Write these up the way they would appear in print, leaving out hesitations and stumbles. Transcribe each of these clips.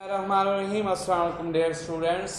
रहीम अस्सलाम वालेकुम dear students.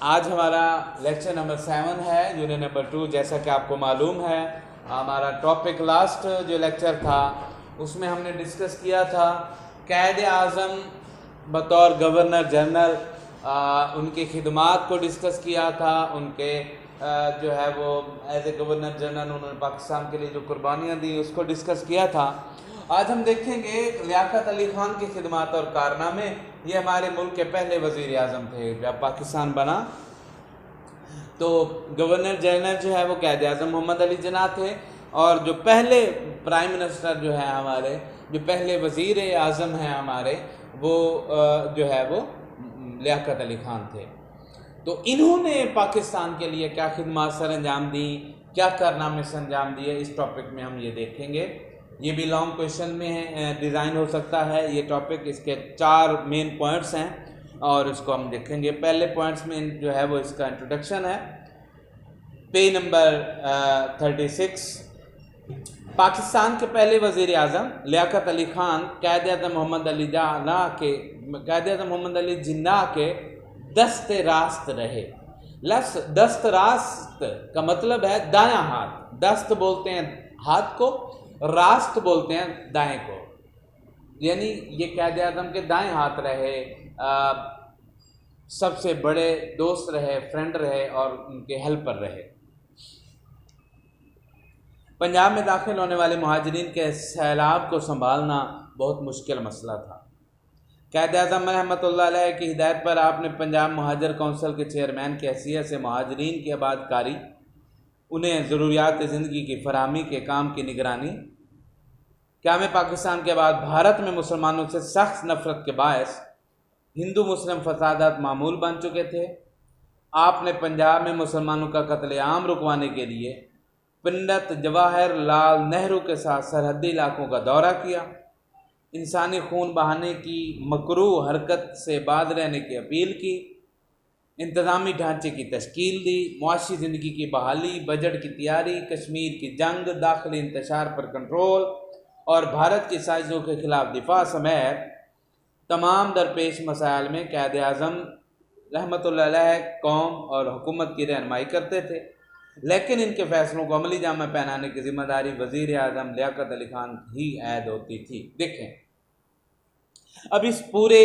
आज हमारा लेक्चर नंबर 7 है, यूनिट नंबर 2। जैसा कि आपको मालूम है, हमारा टॉपिक लास्ट जो लेक्चर था उसमें हमने डिस्कस किया था कायदे आज़म बतौर गवर्नर जनरल, उनकी खिदमात को डिस्कस किया था। उनके जो है वो एज ए गवर्नर जनरल उन्होंने पाकिस्तान के लिए जो कुर्बानियाँ दी उसको डिस्कस किया था। आज हम देखेंगे लियाकत अली खान की खिदमात और कारनामे। ये हमारे मुल्क के पहले वज़ीर आज़म थे। जब पाकिस्तान बना तो गवर्नर जनरल जो है वो कायदे आज़म मोहम्मद अली जिन्ना थे, और जो पहले प्राइम मिनिस्टर जो है हमारे, जो पहले वज़ीर आज़म हैं हमारे, वो जो है वो लियाकत अली खान थे। तो इन्होंने पाकिस्तान के लिए क्या खिदमात सर अंजाम दी, क्या कारनामे से अंजाम दिए, इस टॉपिक में हम ये देखेंगे। ये भी लॉन्ग क्वेश्चन में डिज़ाइन हो सकता है ये टॉपिक। इसके 4 मेन पॉइंट्स हैं और इसको हम देखेंगे। पहले पॉइंट्स में जो है वो इसका इंट्रोडक्शन है। Page number 36। पाकिस्तान के पहले वज़ीर आज़म लियाकत अली खान कायदे आज़म मोहम्मद अली जिन्ना के दस्त रास्त रहे। लफ्ज़ दस्त रास्त का मतलब है दायां हाथ। दस्त बोलते हैं हाथ को, रास्त बोलते हैं दाएं को, यानी ये कायदे आज़म के दाएं हाथ रहे, सबसे बड़े दोस्त रहे, फ्रेंड रहे और उनके हेल्पर रहे। पंजाब में दाखिल होने वाले मुहाजिरीन के सैलाब को संभालना बहुत मुश्किल मसला था। कायदे आज़म रहमतुल्लाह अलैह की हिदायत पर आपने पंजाब मुहाजिर कौंसिल के चेयरमैन की हैसियत से मुहाजिरीन की आबादकारी, उन्हें ज़रूरियात ज़िंदगी की फराहमी के काम की निगरानी, क़याम पाकिस्तान के बाद भारत में मुसलमानों से सख्त नफरत के बायस हिंदू मुस्लिम फसादात मामूल बन चुके थे। आपने पंजाब में मुसलमानों का कत्लेआम रुकवाने के लिए पंडित जवाहर लाल नेहरू के साथ सरहदी इलाकों का दौरा किया, इंसानी खून बहाने की मकरूह हरकत से बाज रहने की अपील की, इंतज़ामी ढांचे की तश्कील दी, मुआशी ज़िंदगी की बहाली, बजट की तैयारी, कश्मीर की जंग, दाखिली इंतशार पर कंट्रोल और भारत की साजिशों के खिलाफ दिफा समेत तमाम दरपेश मसाइल में कायदे आज़म रहमतुल्लाह अलैह कौम और हुकूमत की रहनुमाई करते थे, लेकिन इनके फैसलों को अमली जामा पहनाने की जिम्मेदारी वज़ीर आज़म लियाकत अली खान ही ऐद होती थी। देखें, अब इस पूरे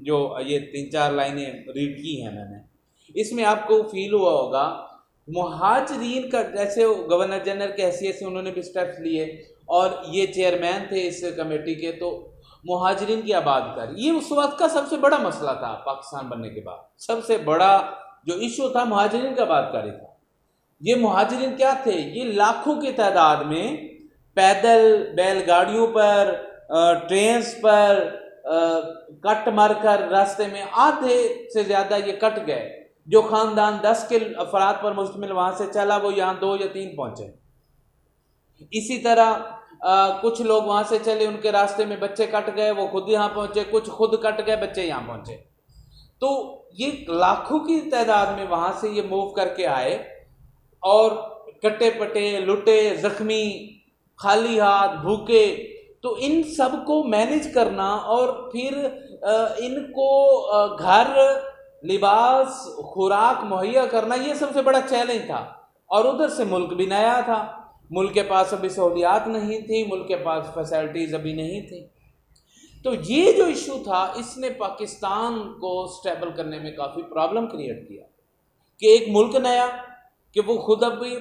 जो ये 3-4 लाइनें रीड की हैं मैंने, इसमें आपको फील हुआ होगा मुहाजिरीन का, जैसे गवर्नर जनरल की हैसियत से उन्होंने भी स्टेप्स लिए और ये चेयरमैन थे इस कमेटी के, तो मुहाजिरीन की आबादकारी ये उस वक्त का सबसे बड़ा मसला था। पाकिस्तान बनने के बाद सबसे बड़ा जो इशू था मुहाजिरीन का आबादकारी था। ये मुहाजिरीन क्या थे? ये लाखों की तादाद में पैदल, बैलगाड़ियों पर, ट्रेन्स पर कट मारकर रास्ते में आधे से ज़्यादा ये कट गए। जो ख़ानदान 10 के अफराद पर मुश्तमिल वहाँ से चला, वो यहाँ 2 या 3 पहुँचे। इसी तरह कुछ लोग वहाँ से चले, उनके रास्ते में बच्चे कट गए, वो खुद यहाँ पहुँचे, कुछ खुद कट गए, बच्चे यहाँ पहुँचे। तो ये लाखों की तादाद में वहाँ से ये मूव करके आए और कटे पटे, लुटे, जख्मी, खाली हाथ, भूखे, तो इन सब को मैनेज करना और फिर इनको घर, लिबास, खुराक मुहैया करना, ये सबसे बड़ा चैलेंज था। और उधर से मुल्क भी नया था, मुल्क के पास अभी सहूलियात नहीं थी, मुल्क के पास फैसिलिटीज़ अभी नहीं थी। तो ये जो इशू था, इसने पाकिस्तान को स्टेबल करने में काफ़ी प्रॉब्लम क्रिएट किया कि एक मुल्क नया, कि वो खुद अभी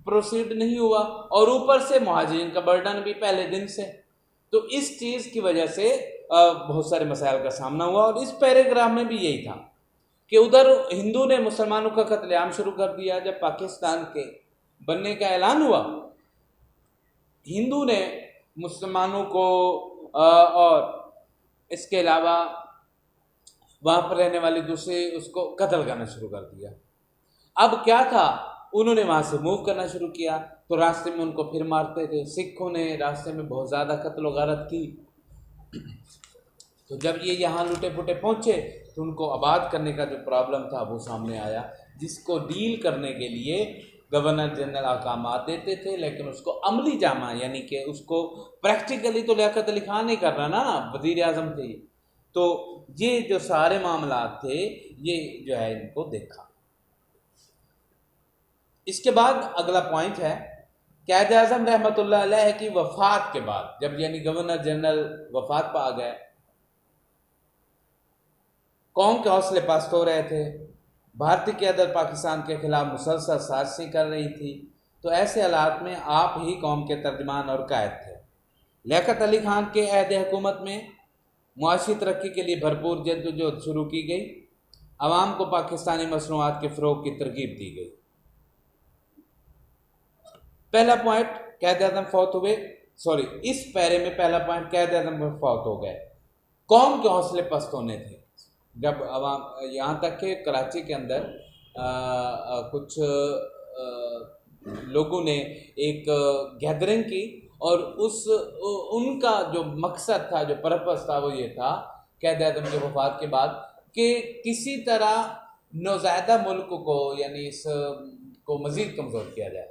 प्रोसीड नहीं हुआ, और ऊपर से मुहाजिरीन का बर्डन भी पहले दिन से। तो इस चीज़ की वजह से बहुत सारे मसाइल का सामना हुआ। और इस पैराग्राफ में भी यही था कि उधर हिंदू ने मुसलमानों का कत्लेआम शुरू कर दिया। जब पाकिस्तान के बनने का ऐलान हुआ, हिंदू ने मुसलमानों को और इसके अलावा वहाँ पर रहने वाले दूसरे उसको कत्ल करना शुरू कर दिया। अब क्या था, उन्होंने वहाँ से मूव करना शुरू किया, तो रास्ते में उनको फिर मारते थे। सिखों ने रास्ते में बहुत ज़्यादा कत्ल व गारत की। तो जब ये यहाँ लुटे पुटे पहुँचे तो उनको आबाद करने का जो प्रॉब्लम था वो सामने आया, जिसको डील करने के लिए गवर्नर जनरल अहकामात देते थे, लेकिन उसको अमली जामा यानी कि उसको प्रैक्टिकली तो लियाकत अली खान नहीं कर रहा ना, वज़ीर आज़म थे। तो ये जो सारे मामला थे ये जो है इनको देखा। इसके बाद अगला पॉइंट है कायद आज़म रहमतुल्लाह अलैह की वफात के बाद, जब यानी गवर्नर जनरल वफात पा गए, कौम के हौसले पस्त हो रहे थे, भारतीय क़यादत पाकिस्तान के खिलाफ मुसलसल साजिशें कर रही थी, तो ऐसे हालात में आप ही कौम के तर्जमान और कायद थे। लियाकत अली खान के अहद हुकूमत में मुआशी तरक्की के लिए भरपूर जद्दोजहद शुरू की गई, आवाम को पाकिस्तानी मसनूआत के फ़रोग़ की तरगीब दी गई। पहला पॉइंट कायद आज़म फौत हुए, इस पैरे में पहला पॉइंट कायद आज़म फौत हो गए, कौम के हौसले पस्त होने थे। जब आवाम यहाँ तक कि कराची के अंदर कुछ लोगों ने एक गैदरिंग की और उनका जो मकसद था, जो पर्पस था, वो ये था कायद आज़म की वफ़ात के बाद कि किसी तरह नौज़ायदा मुल्क को यानी इस को मज़ीद कमज़ोर किया जाए।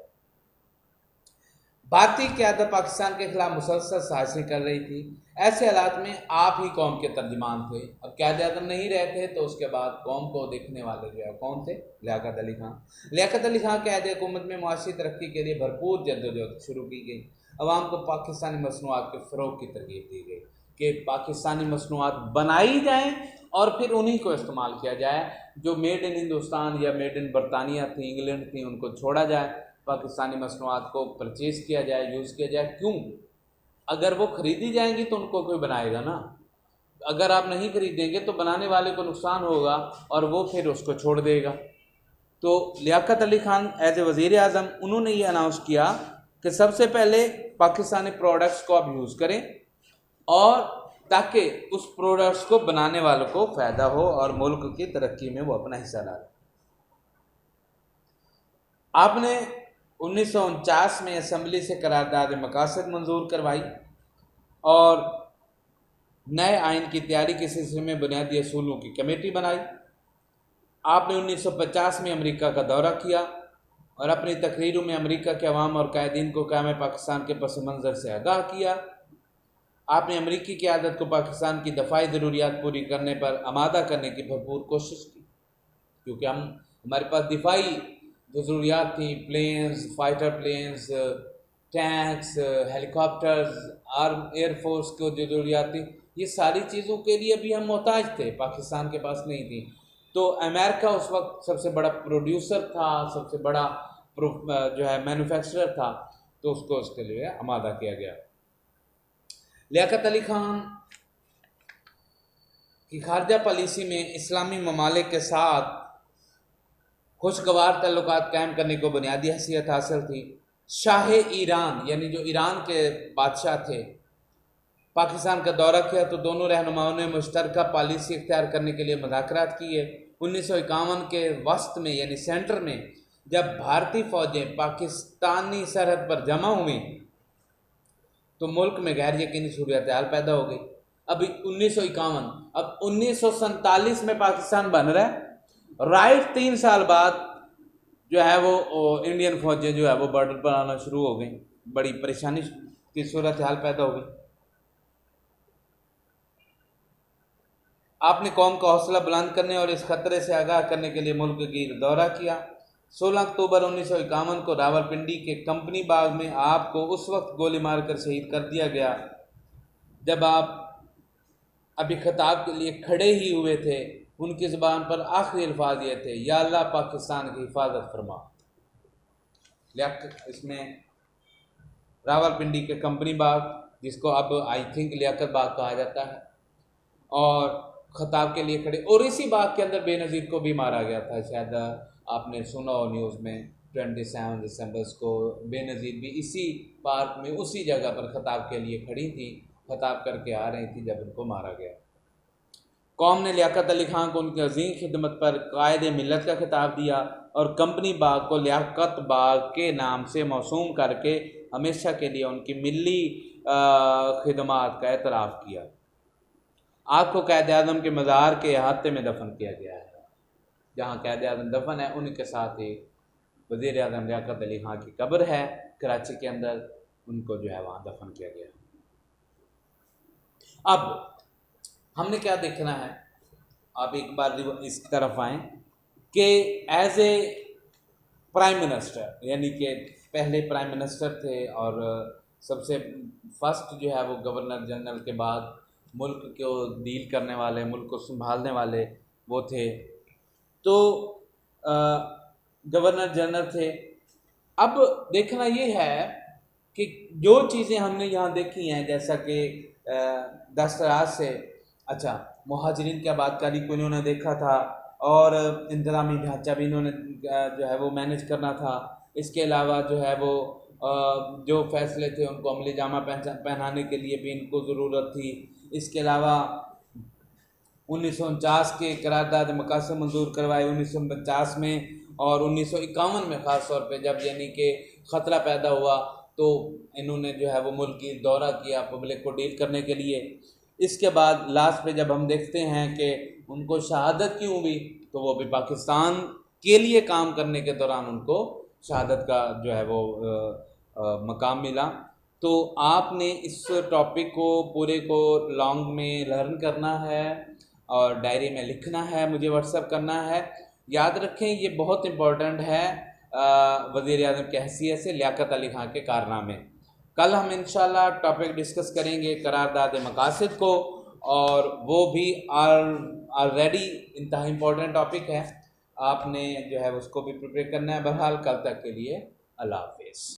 भारतीय क़यादत पाकिस्तान के खिलाफ मुसलसल साजिशें कर रही थी। ऐसे हालात में आप ही कौम के तर्जमान थे। अब कायद आज़म नहीं रहे थे तो उसके बाद कौम को देखने वाले जो है कौन थे? लियाकत अली खान। लियाकत अली खान के अहद हुकूमत में मुआशी तरक्की के लिए भरपूर जद्दोजहद शुरू की गई, अवाम को पाकिस्तानी मसनूआत के फ़रोग़ की तरगीब दी गई कि पाकिस्तानी मसनूआत बनाई जाएँ और फिर उन्हीं को इस्तेमाल किया जाए। जो मेड इन हिंदुस्तान या मेड इन बरतानिया थी, इंग्लैंड थी, उनको छोड़ा जाए, पाकिस्तानी मसनूआत को परचेज़ किया जाए, यूज़ किया जाए। क्यों? अगर वो ख़रीदी जाएंगी तो उनको कोई बनाएगा ना, अगर आप नहीं ख़रीदेंगे तो बनाने वाले को नुकसान होगा और वो फिर उसको छोड़ देगा। तो लियाकत अली खान एज ए वज़ीर आज़म उन्होंने ये अनाउंस किया कि सबसे पहले पाकिस्तानी प्रोडक्ट्स को आप यूज़ करें और ताकि उस प्रोडक्ट्स को बनाने वालों को फ़ायदा हो और मुल्क की तरक्की में वो अपना हिस्सा डालें। आपने 1949 में असम्बली से करारदाद मकासद मंजूर करवाई और नए आइन की तैयारी के सिलसिले में बुनियादी असूलों की कमेटी बनाई। आपने 1950 में अमेरिका का दौरा किया और अपनी तकरीरों में अमेरिका के अवाम और कायदीन को क़याम पाकिस्तान के पस मंज़र से आगाह किया। आपने अमेरिकी क़यादत को पाकिस्तान की दफ़ाई ज़रूरियात पूरी करने पर आमादा करने की भरपूर कोशिश की, क्योंकि हमारे पास दिफाई जो ज़रूरियात थी, planes, fighter planes, tanks, helicopters, air force को जो ज़रूरियात थी, ये सारी चीज़ों के लिए भी हम मोहताज थे, पाकिस्तान के पास नहीं थी। तो अमेरिका उस वक्त सबसे बड़ा प्रोड्यूसर था, सबसे बड़ा जो है मैन्युफैक्चरर था, तो उसको उसके लिए आमादा किया गया। लियाकत अली खान की खारजा पॉलिसी में इस्लामी ममालिक के साथ खुशगवार तल्लुकात कायम करने को बुनियादी हैसियत हासिल थी। शाह ईरान यानी जो ईरान के बादशाह थे, पाकिस्तान का दौरा किया तो दोनों रहनुमाओं ने मुश्तरका पॉलिसी इख्तियार करने के लिए मुज़ाकरात किए। 1951 के वस्त में यानी सेंटर में जब भारतीय फ़ौजें पाकिस्तानी सरहद पर जमा हुई तो मुल्क में गैर यकीनी सूरत हाल पैदा हो गई। अभी 1951, अब 1947 में पाकिस्तान बन रहा है, राइट 3 साल बाद जो है वो इंडियन फ़ौजें जो है वो बॉर्डर पर आना शुरू हो गई। बड़ी परेशानी की सूरत हाल पैदा हो गई। आपने कौम का हौसला बुलंद करने और इस खतरे से आगाह करने के लिए मुल्क की दौरा किया। 16 अक्टूबर 1951 को रावलपिंडी के कंपनी बाग में आपको उस वक्त गोली मारकर शहीद कर दिया गया जब आप अभी खिताब के लिए खड़े ही हुए थे। उनकी ज़ुबान पर आखिरी अल्फाज ये थे, या अल्लाह पाकिस्तान की हिफाजत फरमा। इसमें रावलपिंडी के कंपनी बाग, जिसको अब आई थिंक लियाकत बाग कहा जाता है, और खिताब के लिए खड़े, और इसी बाग के अंदर बेनज़ीर को भी मारा गया था। शायद आपने सुना हो न्यूज़ में, 27 दिसंबर को बेनज़ीर भी इसी पार्क में उसी जगह पर खिताब के लिए खड़ी थी, खिताब करके आ रही थी जब उनको मारा गया। कौम ने लियाकत अली खान को उनकी अजीम खिदमत पर कायद मिलत का खिताब दिया और कंपनी बाग को लियाकत बाग के नाम से मौसूम करके हमेशा के लिए उनकी मिली खिदमत का एतराफ़ किया। आपको कायद आज़म के मज़ार के अहाते में दफन किया गया है। जहाँ कायद आज़म दफन है उनके साथ ही वज़ीर आज़म लियाकत अली खान की कब्र है कराची के अंदर, उनको जो है वहाँ दफन किया गया। अब हमने क्या देखना है, आप एक बार इस तरफ आएँ कि एज ए प्राइम मिनिस्टर, यानी कि पहले प्राइम मिनिस्टर थे और सबसे फर्स्ट जो है वो गवर्नर जनरल के बाद मुल्क को डील करने वाले, मुल्क को संभालने वाले वो थे। तो गवर्नर जनरल थे। अब देखना ये है कि जो चीज़ें हमने यहाँ देखी हैं, जैसा कि दस्तराज से अच्छा मुहाजिरीन की आबादकारी को इन्होंने देखा था और इंतज़ामी ढांचा भी इन्होंने जो है वो मैनेज करना था। इसके अलावा जो है वो जो फैसले थे उनको अमली जामा पहनाने के लिए भी इनको ज़रूरत थी। इसके अलावा 1949 के करारदाद मकासद मंजूर करवाए 1950 में, और 1951 में ख़ास तौर पे जब यानी कि ख़तरा पैदा हुआ तो इन्होंने जो है वो मुल्क की दौरा किया पब्लिक को डील करने के लिए। इसके बाद लास्ट पे जब हम देखते हैं कि उनको शहादत क्यों हुई, तो वो भी पाकिस्तान के लिए काम करने के दौरान उनको शहादत का जो है वो मकाम मिला। तो आपने इस टॉपिक को पूरे को लॉन्ग में लर्न करना है और डायरी में लिखना है, मुझे व्हाट्सएप करना है। याद रखें ये बहुत इम्पोर्टेंट है वज़ीर आज़म की हैसियत से लियाकत अली खां के कारनामे। कल हम इंशाल्लाह टॉपिक डिस्कस करेंगे करारदाद मकासद को, और वो भी ऑलरेडी इंतहा इम्पोर्टेंट टॉपिक है, आपने जो है उसको भी प्रिपेयर करना है। बहरहाल कल तक के लिए अल्लाह हाफ़िज़।